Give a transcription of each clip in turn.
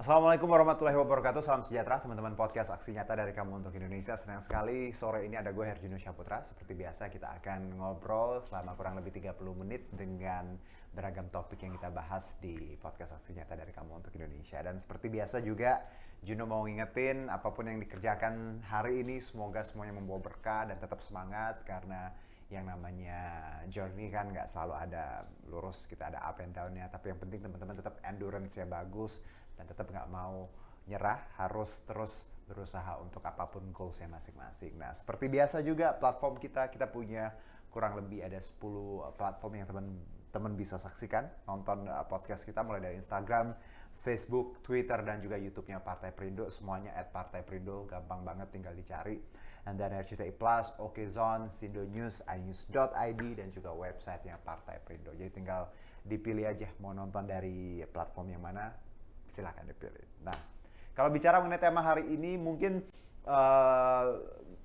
Assalamualaikum warahmatullahi wabarakatuh. Salam sejahtera teman-teman podcast Aksi Nyata dari Kamu Untuk Indonesia. Senang sekali sore ini ada gue Herjunus Syaputra. Seperti biasa kita akan ngobrol selama kurang lebih 30 menit dengan beragam topik yang kita bahas di podcast Aksi Nyata dari Kamu Untuk Indonesia. Dan seperti biasa juga Juno mau ngingetin apapun yang dikerjakan hari ini semoga semuanya membawa berkah dan tetap semangat, karena yang namanya journey kan nggak selalu ada lurus, kita ada up and down-nya, tapi yang penting teman-teman tetap endurance-nya bagus dan tetap nggak mau nyerah, harus terus berusaha untuk apapun goals-nya masing-masing. Nah, seperti biasa juga platform kita punya kurang lebih ada 10 platform yang teman-teman bisa saksikan, nonton podcast kita mulai dari Instagram, Facebook, Twitter, dan juga YouTube-nya Partai Perindo. Semuanya @Partai Perindo, gampang banget tinggal dicari. And then RCTI Plus, Okezone, Sindo News, inews.id, dan juga websitenya Partai Perindo. Jadi tinggal dipilih aja mau nonton dari platform yang mana, silahkan dipilih. Nah, kalau bicara mengenai tema hari ini, mungkin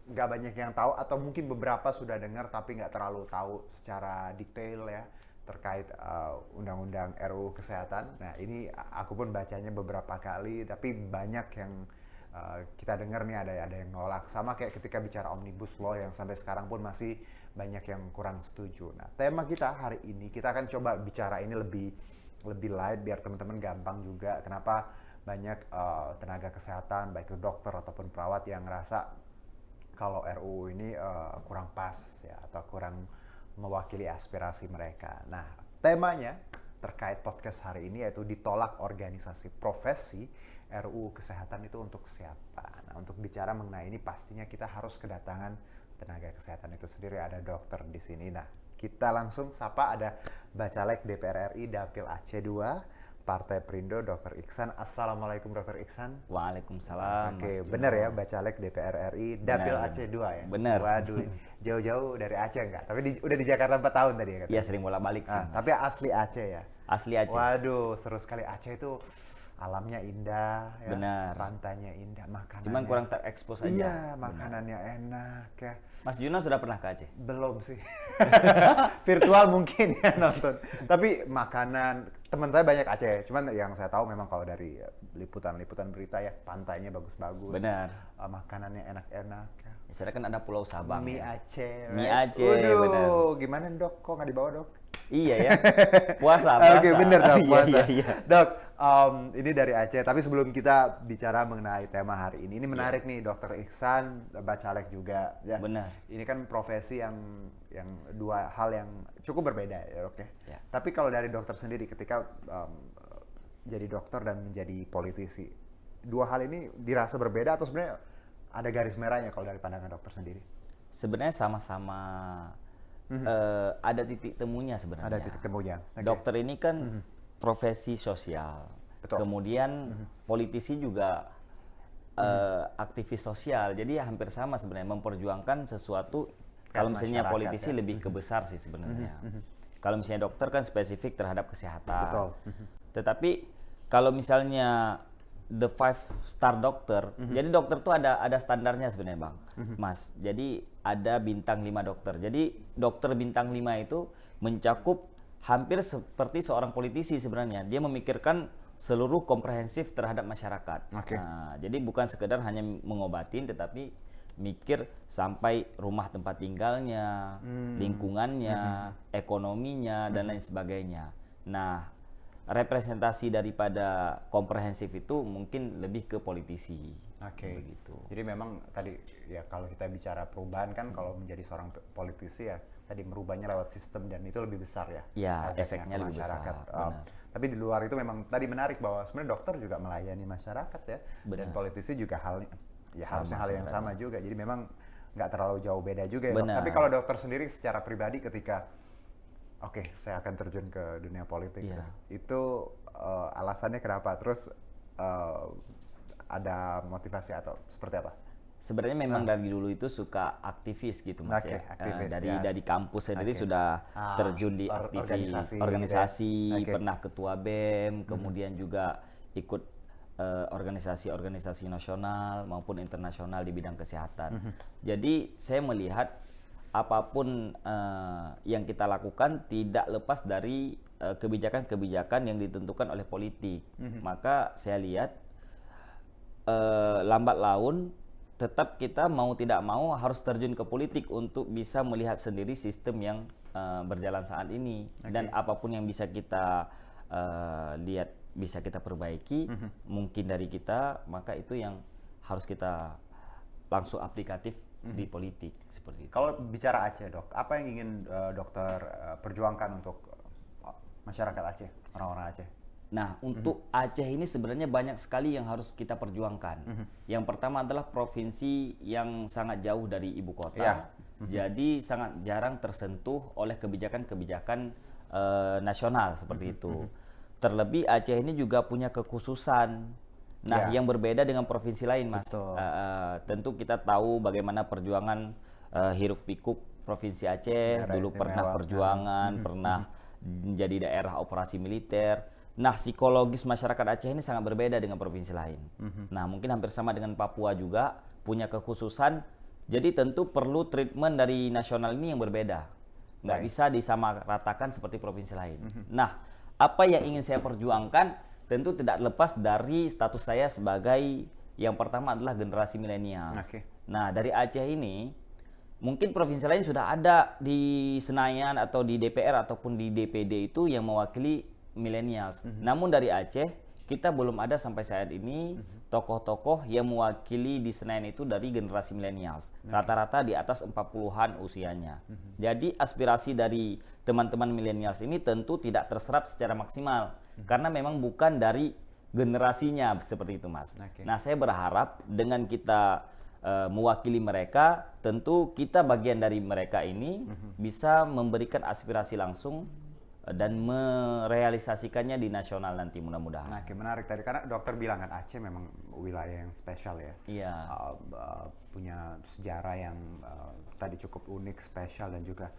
nggak banyak yang tahu, atau mungkin beberapa sudah dengar tapi nggak terlalu tahu secara detail ya, terkait undang-undang RUU Kesehatan. Nah, ini aku pun bacanya beberapa kali, tapi banyak yang kita dengar nih ada yang nolak. Sama kayak ketika bicara Omnibus Law yang sampai sekarang pun masih banyak yang kurang setuju. Nah, tema kita hari ini, kita akan coba bicara ini lebih light biar teman-teman gampang juga. Kenapa banyak tenaga kesehatan, baik itu dokter ataupun perawat, yang ngerasa kalau RUU ini kurang pas ya, atau kurang mewakili aspirasi mereka. Nah, temanya terkait podcast hari ini yaitu ditolak organisasi profesi, RUU Kesehatan itu untuk siapa? Nah, untuk bicara mengenai ini pastinya kita harus kedatangan tenaga kesehatan itu sendiri, ada dokter di sini. Nah, kita langsung sapa, ada Bacalek DPR RI Dapil Aceh 2 Partai Perindo, Dr. Iksan. Assalamualaikum Dr. Iksan. Waalaikumsalam. Oke, benar ya, Bacalek DPR RI Dapil Aceh 2 ya? Benar. Waduh, jauh-jauh dari Aceh enggak? Tapi udah di Jakarta 4 tahun tadi ya? Iya, sering bolak-balik sih. Tapi asli Aceh ya? Asli Aceh. Waduh, seru sekali. Aceh itu alamnya indah, ya. Benar. Pantainya indah, makanannya. Cuman kurang terekspos aja. Iya, makanannya enak ya. Mas Juno sudah pernah ke Aceh? Belum sih. Virtual mungkin ya nonton. Tapi makanan, teman saya banyak Aceh. Cuman yang saya tahu memang kalau dari liputan berita ya, pantainya bagus-bagus. Benar. Makanannya enak-enak ya. Di sana kan ada Pulau Sabang. Mie ya? Aceh. Mie right? Aceh, Waduh, benar. gimana dok? Kok nggak dibawa dok? Iya ya. Puasa. Oke, bener dok, puasa. Iya. Dok, ini dari Aceh. Tapi sebelum kita bicara mengenai tema hari ini menarik nih, Dokter Iksan, Bacalek juga. Ya. Benar. Ini kan profesi yang dua hal yang cukup berbeda ya dok ya. Ya. Tapi kalau dari dokter sendiri, ketika jadi dokter dan menjadi politisi, dua hal ini dirasa berbeda atau sebenarnya ada garis merahnya kalau dari pandangan dokter sendiri? Sebenarnya sama-sama ada titik temunya sebenarnya. Ada titik temunya. Okay. Dokter ini kan profesi sosial. Betul. Kemudian politisi juga aktivis sosial. Jadi hampir sama sebenarnya, memperjuangkan sesuatu. Kalau misalnya politisi ya. lebih ke besar sih sebenarnya. Kalau misalnya dokter kan spesifik terhadap kesehatan. Betul. Tetapi kalau misalnya the 5-star dokter, jadi dokter tuh ada standarnya sebenarnya Bang, Mas. Jadi ada bintang 5 dokter. Jadi dokter bintang 5 itu mencakup hampir seperti seorang politisi sebenarnya. Dia memikirkan seluruh komprehensif terhadap masyarakat. Okay. Nah, jadi bukan sekedar hanya mengobatin, tetapi mikir sampai rumah tempat tinggalnya, lingkungannya, ekonominya, dan lain sebagainya. Nah, representasi daripada komprehensif itu mungkin lebih ke politisi. Oke. Begitu. Jadi memang tadi ya, kalau kita bicara perubahan kan, kalau menjadi seorang politisi ya tadi merubahnya lewat sistem, dan itu lebih besar ya. Ya, efeknya lebih besar. Tapi di luar itu memang tadi menarik bahwa sebenarnya dokter juga melayani masyarakat ya. Benar. Dan politisi juga harusnya hal yang sebenarnya. sama juga. Jadi memang nggak terlalu jauh beda juga ya. Benar. Tapi kalau dokter sendiri secara pribadi ketika saya akan terjun ke dunia politik. Iya. Itu alasannya kenapa? Terus ada motivasi atau seperti apa? Sebenarnya memang dari dulu itu suka aktivis gitu Mas. Oke, ya. aktivis, Dari kampus sendiri Oke. sudah terjun di organisasi, Oke. pernah ketua BEM, kemudian juga ikut organisasi-organisasi nasional maupun internasional di bidang kesehatan. Jadi saya melihat apapun yang kita lakukan tidak lepas dari kebijakan-kebijakan yang ditentukan oleh politik. Maka saya lihat lambat laun tetap kita mau tidak mau harus terjun ke politik untuk bisa melihat sendiri sistem yang berjalan saat ini. Dan apapun yang bisa kita lihat bisa kita perbaiki, mungkin dari kita, maka itu yang harus kita langsung aplikatif di politik seperti itu. Kalau bicara Aceh, Dok, apa yang ingin dokter perjuangkan untuk masyarakat Aceh, orang-orang Aceh? Nah, untuk Aceh ini sebenarnya banyak sekali yang harus kita perjuangkan. Yang pertama adalah provinsi yang sangat jauh dari ibu kota, jadi sangat jarang tersentuh oleh kebijakan-kebijakan nasional seperti itu. Terlebih Aceh ini juga punya kekhususan. Nah, yang berbeda dengan provinsi lain, Mas. Tentu kita tahu bagaimana perjuangan hiruk pikuk provinsi Aceh. Dulu pernah perjuangan, pernah menjadi daerah operasi militer. Nah, psikologis masyarakat Aceh ini sangat berbeda dengan provinsi lain. Nah, mungkin hampir sama dengan Papua juga, punya kekhususan. Jadi tentu perlu treatment dari nasional ini yang berbeda. Nggak bisa disamaratakan seperti provinsi lain. Nah, apa yang ingin saya perjuangkan tentu tidak lepas dari status saya sebagai yang pertama adalah generasi milenial. Nah, dari Aceh ini mungkin provinsi lain sudah ada di Senayan atau di DPR ataupun di DPD itu yang mewakili milenials. Namun dari Aceh kita belum ada sampai saat ini tokoh-tokoh yang mewakili di Senayan itu dari generasi milenials. Rata-rata di atas 40-an usianya. Jadi aspirasi dari teman-teman milenials ini tentu tidak terserap secara maksimal karena memang bukan dari generasinya seperti itu, Mas. Nah, saya berharap dengan kita mewakili mereka, tentu kita bagian dari mereka ini bisa memberikan aspirasi langsung dan merealisasikannya di nasional nanti mudah-mudahan. Nah, menarik tadi karena dokter bilang kan Aceh memang wilayah yang spesial ya. Iya. Punya sejarah yang tadi cukup unik, spesial dan juga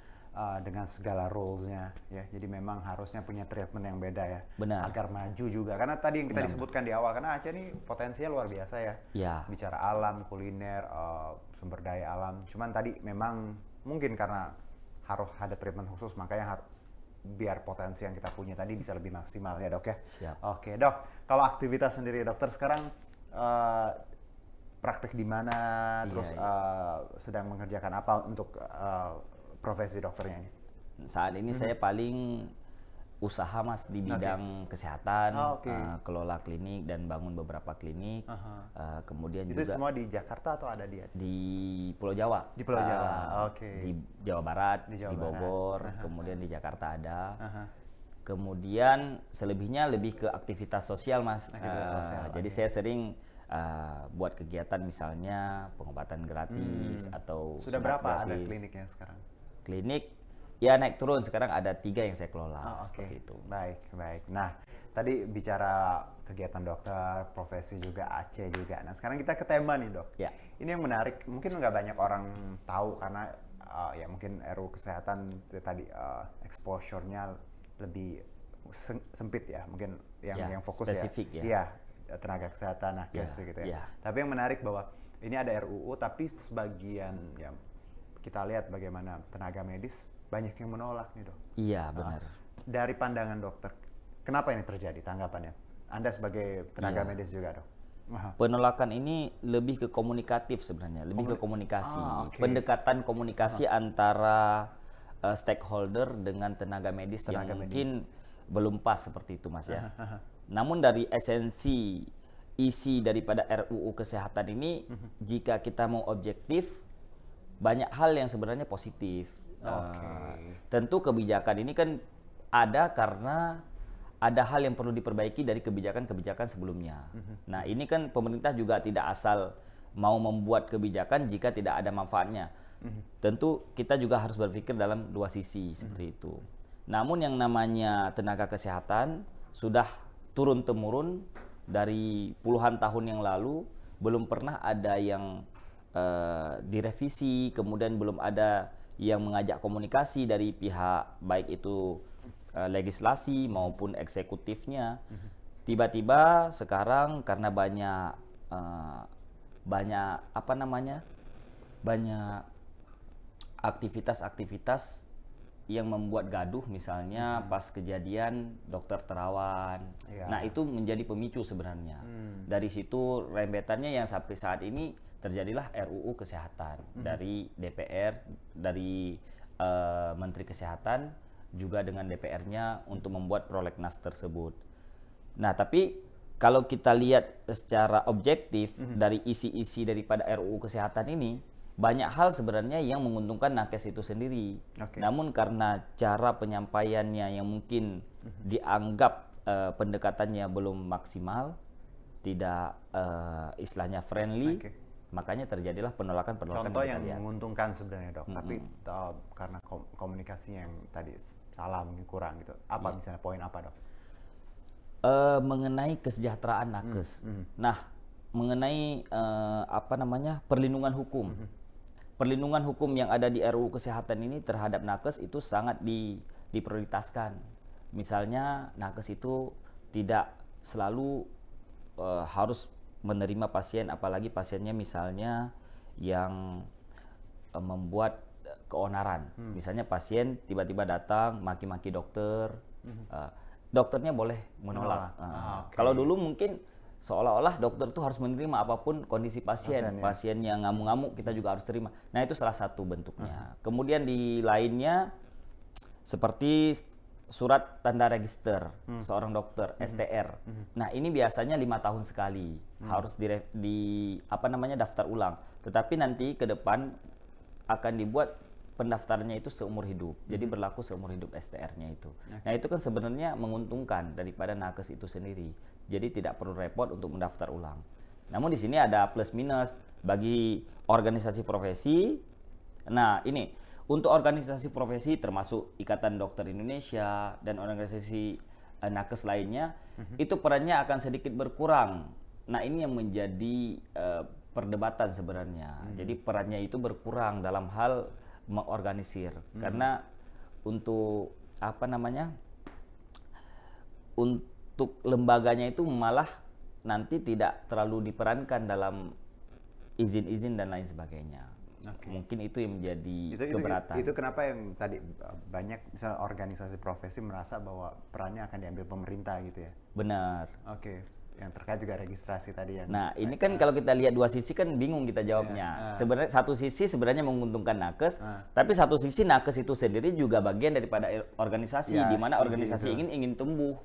dengan segala rules-nya ya. Jadi memang harusnya punya treatment yang beda ya. Benar. Agar maju juga. Karena tadi yang kita disebutkan di awal karena Aceh ini potensinya luar biasa ya. Iya. Bicara alam, kuliner, sumber daya alam. Cuman tadi memang mungkin karena harus ada treatment khusus makanya biar potensi yang kita punya tadi bisa lebih maksimal ya, Dok ya. Siap. Oke, Dok. Kalau aktivitas sendiri dokter sekarang praktek di mana, terus sedang mengerjakan apa untuk profesi dokternya ini? Saat ini saya paling usaha, Mas, di bidang kesehatan, kelola klinik dan bangun beberapa klinik. Kemudian itu juga semua di Jakarta atau ada di Aceh? di Pulau Jawa. Di Pulau Jawa. Di Jawa Barat, di Bogor, kemudian di Jakarta ada. Kemudian selebihnya lebih ke aktivitas sosial, Mas. Jadi saya sering buat kegiatan misalnya pengobatan gratis atau sudah sunat berapa ada gratis. kliniknya sekarang? Klinik ya naik turun, sekarang ada 3 yang saya kelola seperti itu. Baik, baik. Nah, tadi bicara kegiatan dokter, profesi juga Aceh juga. Nah, sekarang kita ke tema nih, Dok. Ya. Ini yang menarik, mungkin nggak banyak orang tahu karena ya mungkin RUU kesehatan tadi exposure-nya lebih sempit ya, mungkin yang fokus spesifik ya. Iya, tenaga kesehatan, nakes gitu ya. Tapi yang menarik bahwa ini ada RUU, tapi sebagian ya kita lihat bagaimana tenaga medis banyak yang menolak nih, Dok. Iya, benar. Dari pandangan dokter, kenapa ini terjadi tanggapannya? Anda sebagai tenaga medis juga, Dok. Penolakan ini lebih ke komunikatif sebenarnya, lebih ke komunikasi. Pendekatan komunikasi antara stakeholder dengan tenaga medis yang mungkin belum pas seperti itu, Mas ya. Namun dari esensi isi daripada RUU kesehatan ini, jika kita mau objektif, banyak hal yang sebenarnya positif. Tentu kebijakan ini kan ada karena ada hal yang perlu diperbaiki dari kebijakan-kebijakan sebelumnya. Nah, ini kan pemerintah juga tidak asal mau membuat kebijakan jika tidak ada manfaatnya. Tentu kita juga harus berpikir dalam dua sisi seperti itu. Namun yang namanya tenaga kesehatan sudah turun-temurun dari puluhan tahun yang lalu, belum pernah ada yang direvisi, kemudian belum ada yang mengajak komunikasi dari pihak baik itu legislasi maupun eksekutifnya. Tiba-tiba sekarang karena banyak aktivitas-aktivitas yang membuat gaduh, misalnya pas kejadian dokter Terawan. Nah, itu menjadi pemicu sebenarnya. Dari situ rembetannya yang sampai saat ini terjadilah RUU Kesehatan dari DPR, dari Menteri Kesehatan juga dengan DPR-nya untuk membuat prolegnas tersebut. Nah, tapi kalau kita lihat secara objektif dari isi-isi daripada RUU Kesehatan ini, banyak hal sebenarnya yang menguntungkan nakes itu sendiri. Namun karena cara penyampaiannya yang mungkin dianggap pendekatannya belum maksimal, tidak istilahnya friendly, makanya terjadilah penolakan-penolakan. Contoh yang menguntungkan sebenarnya dok, tapi karena komunikasinya yang tadi salah mungkin kurang gitu. Apa misalnya poin apa dok? Mengenai kesejahteraan nakes. Nah, mengenai perlindungan hukum. Perlindungan hukum yang ada di RUU Kesehatan ini terhadap nakes itu sangat diprioritaskan. Misalnya nakes itu tidak selalu harus menerima pasien, apalagi pasiennya misalnya yang membuat keonaran. Misalnya pasien tiba-tiba datang maki-maki dokter, dokternya boleh menolak. Kalau dulu mungkin seolah-olah dokter itu harus menerima apapun kondisi pasien. Pasien yang ngamuk-ngamuk kita juga harus terima. Nah, itu salah satu bentuknya. Kemudian di lainnya seperti surat tanda register seorang dokter, STR. Nah, ini biasanya 5 tahun sekali harus daftar ulang. Tetapi nanti ke depan akan dibuat pendaftarannya itu seumur hidup. Jadi berlaku seumur hidup STR-nya itu. Nah, itu kan sebenarnya menguntungkan daripada nakes itu sendiri. Jadi tidak perlu repot untuk mendaftar ulang. Namun di sini ada plus minus bagi organisasi profesi. Nah, ini untuk organisasi profesi termasuk Ikatan Dokter Indonesia dan organisasi nakes lainnya, itu perannya akan sedikit berkurang. Nah, ini yang menjadi perdebatan sebenarnya. Jadi perannya itu berkurang dalam hal mengorganisir, karena untuk untuk lembaganya itu malah nanti tidak terlalu diperankan dalam izin-izin dan lain sebagainya. Mungkin itu yang menjadi keberatan. Itu kenapa yang tadi banyak misalnya organisasi profesi merasa bahwa perannya akan diambil pemerintah gitu ya? Benar. Yang terkait juga registrasi tadi ya. Nah, ini kan kalau kita lihat dua sisi kan bingung kita jawabnya. Sebenarnya satu sisi sebenarnya menguntungkan nakes, tapi satu sisi nakes itu sendiri juga bagian daripada organisasi, di mana organisasi ingin tumbuh.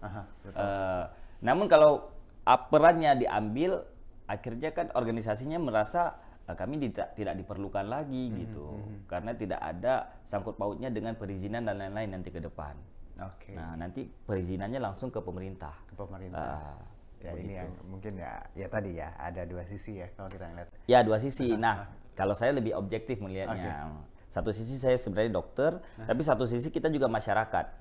Namun kalau perannya diambil, akhirnya kan organisasinya merasa kami tidak diperlukan lagi gitu, karena tidak ada sangkut pautnya dengan perizinan dan lain-lain nanti ke depan. Nah, nanti perizinannya langsung ke pemerintah. Ya, begitu. Ini yang mungkin ya tadi ya ada dua sisi ya kalau kita lihat. Ya, dua sisi. Nah, kalau saya lebih objektif melihatnya. Satu sisi saya sebenarnya dokter, tapi satu sisi kita juga masyarakat.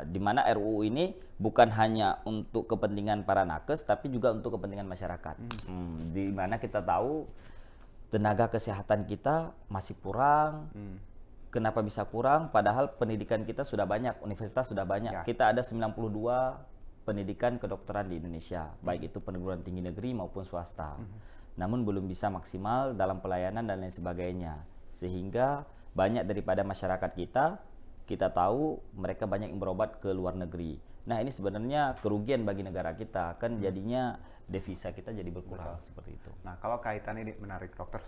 Di mana RUU ini bukan hanya untuk kepentingan para nakes, tapi juga untuk kepentingan masyarakat. Di mana kita tahu tenaga kesehatan kita masih kurang. Kenapa bisa kurang? Padahal pendidikan kita sudah banyak, universitas sudah banyak. Kita ada 92 pendidikan kedokteran di Indonesia, baik itu perguruan tinggi negeri maupun swasta. Namun belum bisa maksimal dalam pelayanan dan lain sebagainya. Sehingga banyak daripada masyarakat kita tahu mereka banyak yang berobat ke luar negeri. Nah, ini sebenarnya kerugian bagi negara kita, kan jadinya devisa kita jadi berkurang. Seperti itu. Nah, kalau kaitan ini menarik, dokter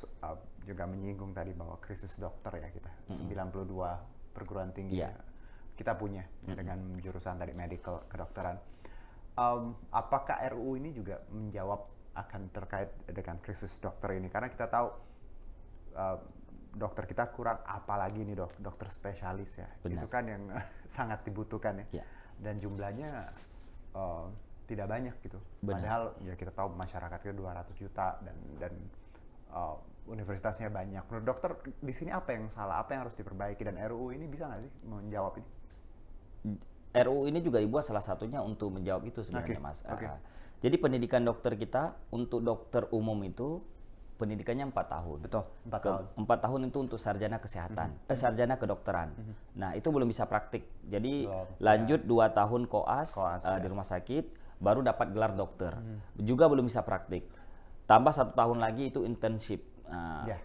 juga menyinggung tadi bahwa krisis dokter ya kita, 92 perguruan tinggi kita punya dengan jurusan tadi medical kedokteran. Apakah RUU ini juga menjawab akan terkait dengan krisis dokter ini? Karena kita tahu dokter kita kurang, apalagi nih dokter spesialis ya. Itu kan yang sangat dibutuhkan ya. Dan jumlahnya tidak banyak gitu. Padahal ya kita tahu masyarakat kita 200 juta dan universitasnya banyak. Menurut dokter di sini apa yang salah? Apa yang harus diperbaiki? Dan RUU ini bisa nggak sih menjawab ini? RUU ini juga dibuat salah satunya untuk menjawab itu sebenarnya, Mas. Jadi pendidikan dokter kita untuk dokter umum itu pendidikannya 4 tahun. Betul, 4 tahun itu untuk sarjana kesehatan, sarjana kedokteran. Nah, itu belum bisa praktik. Jadi lanjut 2 tahun koas di rumah sakit, baru dapat gelar dokter. Juga belum bisa praktik. Tambah 1 tahun lagi itu internship.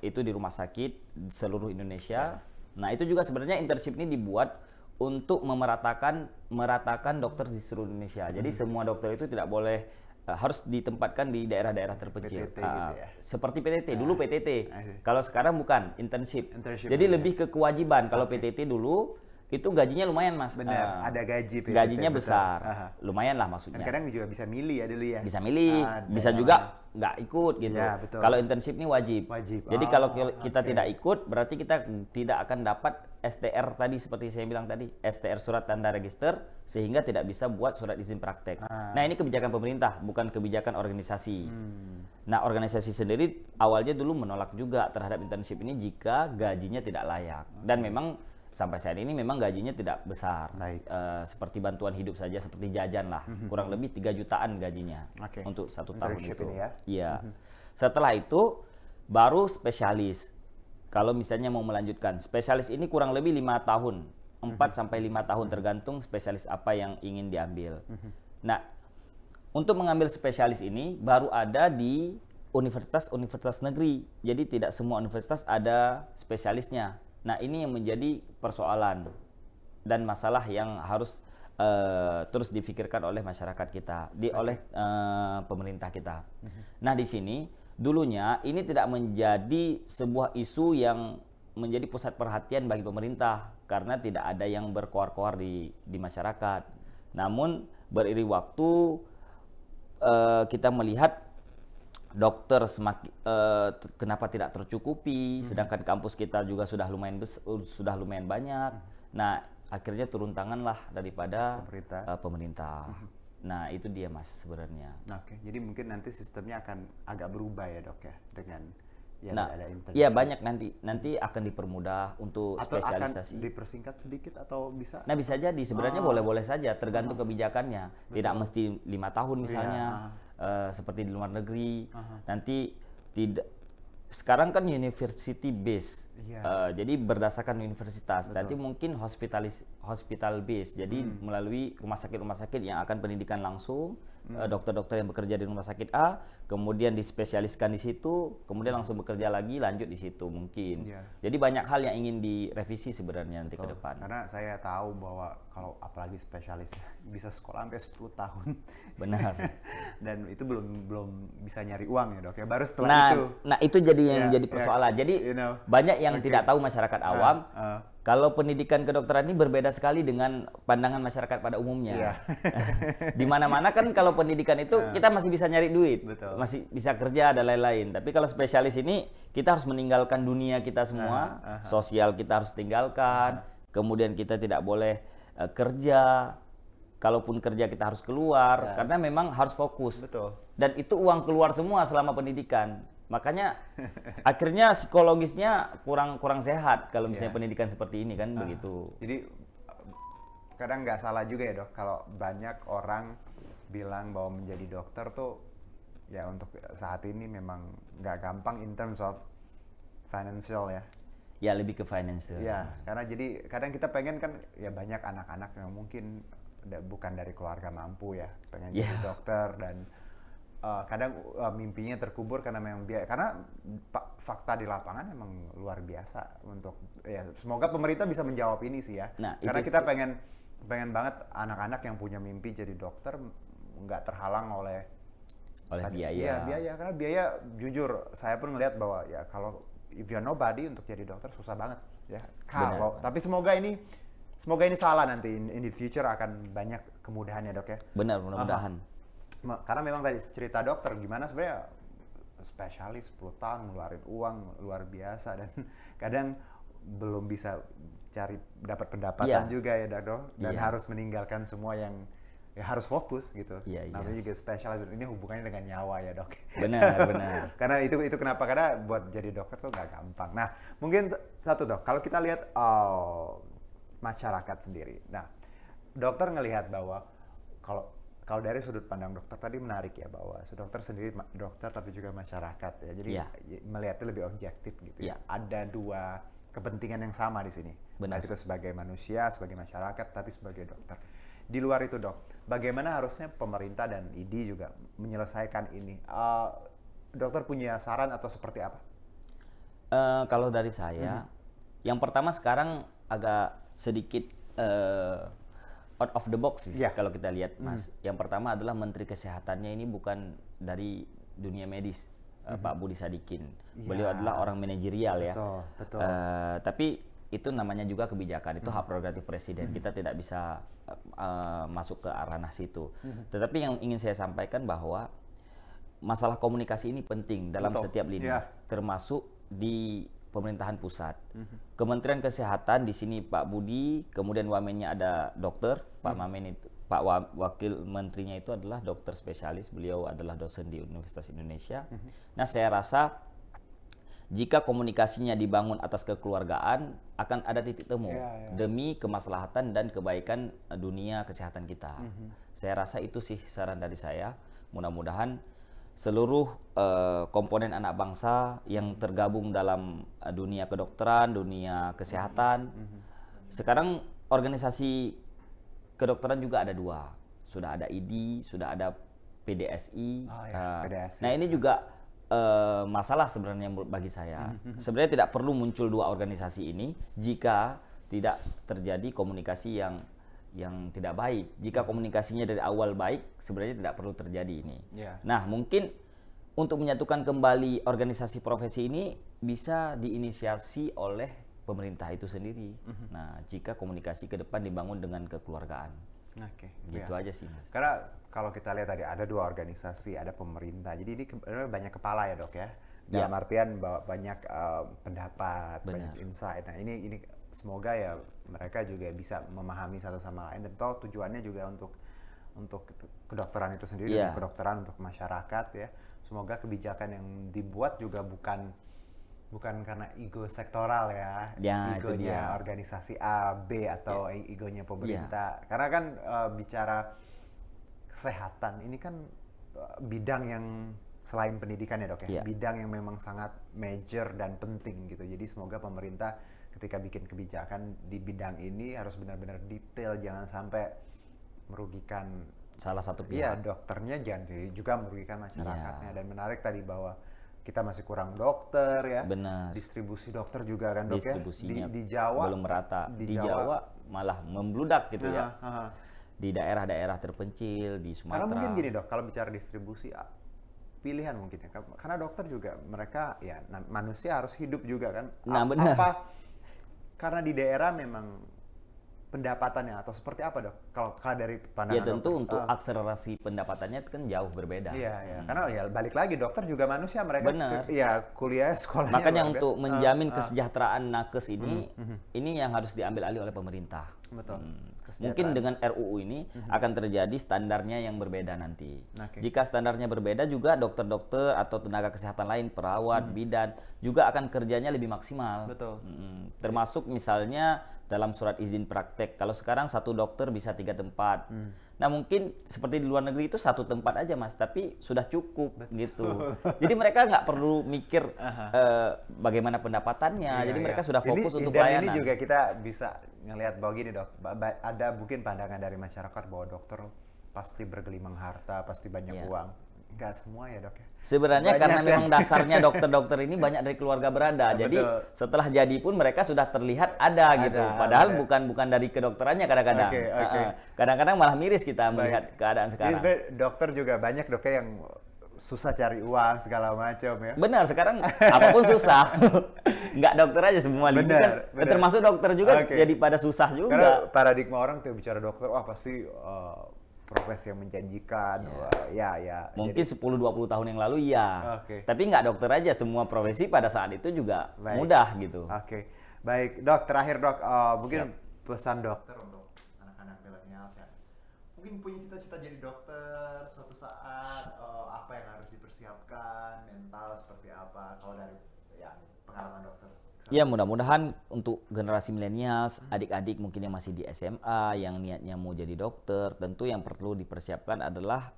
Itu di rumah sakit seluruh Indonesia. Nah, itu juga sebenarnya internship ini dibuat untuk meratakan dokter di seluruh Indonesia. Jadi semua dokter itu tidak boleh harus ditempatkan di daerah-daerah terpencil. PTT gitu ya? Seperti PTT, dulu PTT. see. Kalau sekarang bukan, internship. Internship Jadi ya. lebih ke kewajiban. Kalau PTT dulu, itu gajinya lumayan, Mas. Benar, ada gaji PTT. Gajinya betul. besar. Aha. Lumayan lah Dan maksudnya. kadang juga bisa milih ya dulu ya? Bisa milih, Ada. bisa juga nggak ikut gitu. Ya, betul. Kalau internship ini wajib. Wajib. Jadi Oh, kalau kita oke. tidak ikut, berarti kita tidak akan dapat STR tadi seperti saya bilang tadi, STR surat tanda register, sehingga tidak bisa buat surat izin praktek. Nah ini kebijakan pemerintah, bukan kebijakan organisasi. Nah organisasi sendiri awalnya dulu menolak juga terhadap internship ini jika gajinya tidak layak. Dan memang sampai saat ini memang gajinya tidak besar. Baik. Seperti bantuan hidup saja, seperti jajan lah, kurang lebih 3 jutaan gajinya Oke. untuk 1 tahun Internship itu. ini ya? Iya. Setelah itu baru spesialis. Kalau misalnya mau melanjutkan, spesialis ini kurang lebih 5 tahun, 4 sampai 5 tahun tergantung spesialis apa yang ingin diambil. Nah, untuk mengambil spesialis ini baru ada di universitas-universitas negeri. Jadi tidak semua universitas ada spesialisnya. Nah, ini yang menjadi persoalan dan masalah yang harus terus difikirkan oleh masyarakat kita, oleh pemerintah kita. Nah, di sini dulunya ini tidak menjadi sebuah isu yang menjadi pusat perhatian bagi pemerintah karena tidak ada yang berkoar-koar di masyarakat. Namun beriring waktu kita melihat dokter semakin kenapa tidak tercukupi, sedangkan kampus kita juga sudah lumayan banyak. Nah, akhirnya turun tanganlah daripada pemerintah. Nah, itu dia Mas sebenarnya. Oke, jadi mungkin nanti sistemnya akan agak berubah ya dok ya dengan ya Nah, ada internship. iya banyak nanti akan dipermudah untuk Atau spesialisasi. akan dipersingkat sedikit atau bisa? Nah, bisa jadi sebenarnya boleh-boleh saja tergantung kebijakannya. Tidak mesti 5 tahun misalnya seperti di luar negeri. Nanti tidak. Sekarang kan university base, jadi berdasarkan universitas. Nanti mungkin hospital base, jadi melalui rumah sakit yang akan pendidikan langsung, dokter-dokter yang bekerja di rumah sakit A, kemudian dispesialiskan di situ, kemudian langsung bekerja lagi, lanjut di situ mungkin. Jadi banyak hal yang ingin direvisi sebenarnya nanti ke depan. Karena saya tahu bahwa kalau apalagi spesialisnya bisa sekolah sampai 10 tahun. Benar. Dan itu belum bisa nyari uang ya dok ya, baru setelah itu. Nah itu jadi yang menjadi persoalan. Jadi banyak yang tidak tahu masyarakat awam. Kalau pendidikan kedokteran ini berbeda sekali dengan pandangan masyarakat pada umumnya. Di mana-mana kan kalau pendidikan itu kita masih bisa nyari duit, masih bisa kerja dan lain-lain. Tapi kalau spesialis ini kita harus meninggalkan dunia kita semua, sosial kita harus tinggalkan, kemudian kita tidak boleh kerja. Kalaupun kerja kita harus keluar karena memang harus fokus. Dan itu uang keluar semua selama pendidikan. Makanya akhirnya psikologisnya kurang sehat kalau misalnya pendidikan seperti ini kan begitu. Jadi kadang nggak salah juga ya dok kalau banyak orang bilang bahwa menjadi dokter tuh ya untuk saat ini memang nggak gampang in terms of financial ya. Ya lebih ke financial. Ya karena jadi kadang kita pengen kan ya banyak anak-anak yang mungkin bukan dari keluarga mampu ya pengen jadi dokter dan kadang mimpinya terkubur karena memang biaya, karena fakta di lapangan emang luar biasa untuk ya semoga pemerintah bisa menjawab ini sih ya. Karena kita pengen banget anak-anak yang punya mimpi jadi dokter nggak terhalang oleh biaya. Iya biaya, karena biaya jujur saya pun ngelihat bahwa ya kalau if you're nobody untuk jadi dokter susah banget ya. Tapi semoga ini salah nanti in the future akan banyak kemudahannya dok ya. Benar, mudah-mudahan. Karena memang tadi cerita dokter gimana sebenarnya spesialis 10 tahun ngeluarin uang luar biasa dan kadang belum bisa dapat pendapatan juga ya dok dan harus meninggalkan semua yang ya harus fokus gitu. Namanya juga spesialis ini hubungannya dengan nyawa ya dok. Benar. Karena itu kenapa, karena buat jadi dokter tuh nggak gampang. Nah mungkin satu dok, kalau kita lihat masyarakat sendiri. Nah dokter ngelihat bahwa kalau dari sudut pandang dokter tadi menarik ya bahwa dokter sendiri dokter tapi juga masyarakat ya. Jadi melihatnya lebih objektif gitu ya. Ada dua kepentingan yang sama di sini. Baik itu sebagai manusia, sebagai masyarakat, tapi sebagai dokter. Di luar itu dok, bagaimana harusnya pemerintah dan ID juga menyelesaikan ini? Dokter punya saran atau seperti apa? Kalau dari saya, yang pertama sekarang agak sedikit out of the box sih Yeah. kalau kita lihat, Mas. Yang pertama adalah Menteri Kesehatannya ini bukan dari dunia medis, Pak Budi Sadikin. Beliau adalah orang manajerial ya. Betul. Tapi itu namanya juga kebijakan, itu hak prerogatif presiden. Kita tidak bisa masuk ke ranah situ. Tetapi yang ingin saya sampaikan bahwa masalah komunikasi ini penting dalam setiap lini, termasuk di pemerintahan pusat. Kementerian Kesehatan di sini Pak Budi, kemudian wamennya ada dokter, Pak Mamen itu, wakil menterinya itu adalah dokter spesialis, beliau adalah dosen di Universitas Indonesia. Nah, saya rasa jika komunikasinya dibangun atas kekeluargaan, akan ada titik temu demi kemaslahatan dan kebaikan dunia kesehatan kita. Saya rasa itu sih saran dari saya. Mudah-mudahan seluruh komponen anak bangsa yang tergabung dalam dunia kedokteran, dunia kesehatan. Sekarang organisasi kedokteran juga ada 2. Sudah ada IDI, sudah ada PDSI. PDSI. Nah, ini juga masalah sebenarnya bagi saya. Sebenarnya tidak perlu muncul 2 organisasi ini jika tidak terjadi komunikasi yang tidak baik. Jika komunikasinya dari awal baik, sebenarnya tidak perlu terjadi ini. Nah, mungkin untuk menyatukan kembali organisasi profesi ini bisa diinisiasi oleh pemerintah itu sendiri. Nah, jika komunikasi ke depan dibangun dengan kekeluargaan. Gitu aja sih, Mas. Karena kalau kita lihat tadi ada 2 organisasi, ada pemerintah. Jadi ini banyak kepala ya, Dok ya. Dalam artian bahwa banyak pendapat, banyak insight. Nah, ini semoga ya mereka juga bisa memahami satu sama lain, dan toh tujuannya juga untuk kedokteran itu sendiri, kedokteran untuk masyarakat ya. Semoga kebijakan yang dibuat juga bukan karena ego sektoral ya, egonya organisasi A, B atau egonya pemerintah. Karena kan bicara kesehatan ini kan bidang yang selain pendidikan ya, Dok ya, bidang yang memang sangat major dan penting gitu. Jadi semoga pemerintah ketika bikin kebijakan di bidang ini harus benar-benar detail, jangan sampai merugikan salah satu pihak. Iya, dokternya, jangan juga merugikan masyarakatnya. Dan menarik tadi bahwa kita masih kurang dokter ya. Benar. Distribusi dokter juga kan, Dok, distribusinya ya. Di Jawa belum merata. Di Jawa malah membludak gitu ya. Di daerah-daerah terpencil, di Sumatera. Karena mungkin gini, Dok, kalau bicara distribusi pilihan mungkin ya. Karena dokter juga mereka ya manusia harus hidup juga kan. Nah, benar. Karena di daerah memang pendapatannya atau seperti apa, Dok? Kalau dari pandangan ya tentu dokter, untuk akselerasi pendapatannya kan jauh berbeda. Iya. Karena ya balik lagi dokter juga manusia, mereka kuliah sekolahnya. Makanya untuk menjamin kesejahteraan nakes ini yang harus diambil alih oleh pemerintah. Betul. Mungkin dengan RUU ini akan terjadi standarnya yang berbeda nanti. Jika standarnya berbeda juga dokter-dokter atau tenaga kesehatan lain, perawat, bidan juga akan kerjanya lebih maksimal. Betul. Termasuk misalnya dalam surat izin praktek. Kalau sekarang 1 dokter bisa 3 tempat. Nah, mungkin seperti di luar negeri itu 1 tempat aja, Mas, tapi sudah cukup gitu. Jadi mereka nggak perlu mikir bagaimana pendapatannya. Jadi mereka sudah fokus untuk pelayanan. Ini juga kita bisa ngelihat bahwa gini, Dok, ada mungkin pandangan dari masyarakat bahwa dokter pasti bergelimang harta, pasti banyak uang. Enggak semua ya, Dok ya. Sebenarnya karena memang dasarnya dokter-dokter ini banyak dari keluarga berada. Jadi setelah jadi pun mereka sudah terlihat ada gitu. Padahal bukan dari kedokterannya kadang-kadang. Kadang-kadang malah miris kita melihat keadaan sekarang. Jadi dokter juga banyak, Dok, yang susah cari uang segala macam ya. Benar, sekarang apapun susah. Nggak dokter aja semua lini kan. Termasuk dokter juga jadi pada susah juga. Karena paradigma orang tuh bicara dokter, wah pasti profesi yang menjanjikan. Mungkin 10-20 tahun yang lalu tapi nggak dokter aja, semua profesi pada saat itu juga mudah gitu. Baik, Dok, terakhir, Dok, mungkin pesan dokter untuk anak-anak milenial ya. Mungkin punya cita-cita jadi dokter suatu saat, apa yang harus dipersiapkan, mental seperti apa kalau dari pengalaman dokter? Ya, mudah-mudahan untuk generasi milenial, adik-adik mungkin yang masih di SMA, yang niatnya mau jadi dokter, tentu yang perlu dipersiapkan adalah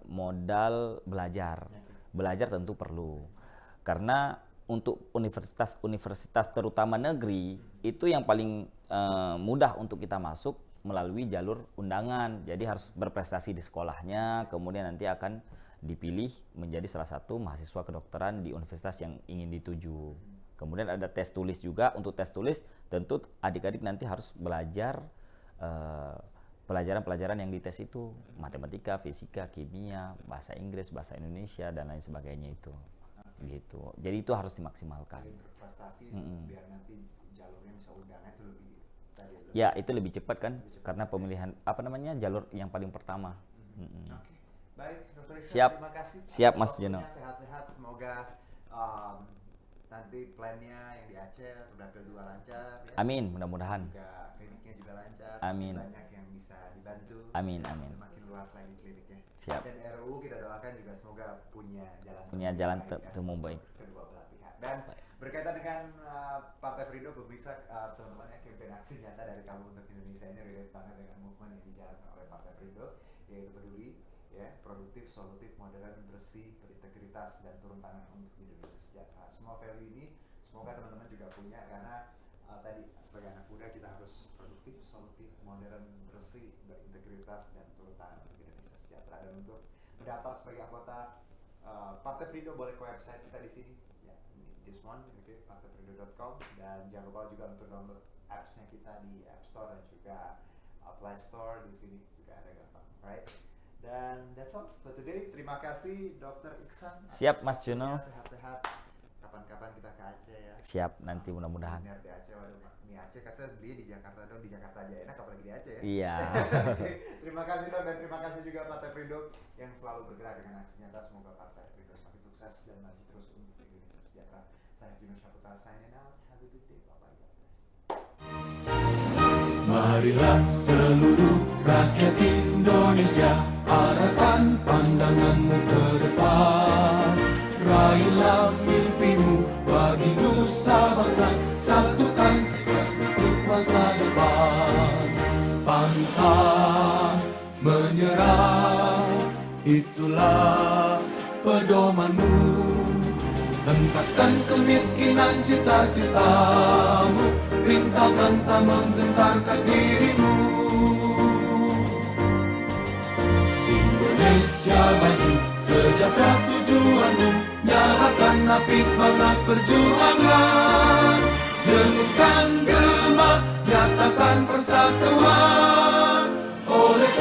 modal belajar. Belajar tentu perlu. Karena untuk universitas-universitas terutama negeri, itu yang paling mudah untuk kita masuk melalui jalur undangan. Jadi harus berprestasi di sekolahnya, kemudian nanti akan dipilih menjadi salah satu mahasiswa kedokteran di universitas yang ingin dituju. Kemudian ada tes tulis juga. Untuk tes tulis tentu adik-adik nanti harus belajar pelajaran-pelajaran yang dites itu matematika, fisika, kimia, bahasa Inggris, bahasa Indonesia dan lain sebagainya itu. Gitu. Jadi itu harus dimaksimalkan. Berprestasi biar nanti jalurnya bisa undangan itu lebih ya itu lebih cepat kan karena pemilihan jalur yang paling pertama. Oke. Baik, Dr. Iksan, Siap. terima kasih. Siap, Mas Jono. Sehat-sehat, semoga nanti plannya yang di Aceh Perdapil 2 lancar ya. Amin, mudah-mudahan. Juga kliniknya juga lancar. Amin. Banyak yang bisa dibantu. Amin. Makin luas lagi kliniknya. Siap. Dan RUU kita doakan juga semoga punya jalan temu baik. Kedua belah pihak. Dan berkaitan dengan Partai Perindo, pemirsa, teman-teman ya, kampanye aksi nyata dari Kamu Untuk Indonesia ini relate banget dengan movement yang dijalankan oleh Partai Perindo, yaitu peduli, ya, produktif, solutif, modern, bersih, berintegritas, dan turun tangan untuk Indonesia sejahtera. Semua value ini semoga teman-teman juga punya, karena tadi sebagai anak muda kita harus produktif, solutif, modern, bersih, berintegritas, dan turun tangan untuk Indonesia sejahtera. Dan untuk mendaftar sebagai anggota Partai Perindo boleh ke website kita di sini, ya, this one, okay, partaiprindo.com, dan jangan lupa juga untuk download apps-nya kita di App Store dan juga Play Store, di sini juga ada gampang, right? Dan that's all for today. Terima kasih Dr. Iksan. Siap, Mas Jono. Sehat-sehat. Kapan-kapan kita ke Aceh ya. Siap, nanti mudah-mudahan. Kuliner di Aceh, waduh, mie Aceh kasih beli di Jakarta dong, di Jakarta aja enak, apalagi di Aceh ya. Iya. Oke, terima kasih Dok, dan terima kasih juga Partai Perindo yang selalu bergerak dengan aksi nyata. Semoga Partai Perindo semakin sukses dan maju terus untuk Indonesia sejahtera. Saya Juno Syaputra, signing out. Have a good day. Bye-bye. God bless. Marilah seluruh rakyat Indonesia, arahkan pandanganmu ke depan. Raihlah mimpimu bagi nusa bangsa, satukan tekad untuk masa depan. Pantang menyerah, itulah pedomanmu. Hentaskan kemiskinan cita-citamu, rintangan tak menggentarkan dirimu. Indonesia maju, sejahtera tujuanmu, nyalakan api semangat perjuangan. Dengungkan gema, nyatakan persatuan oleh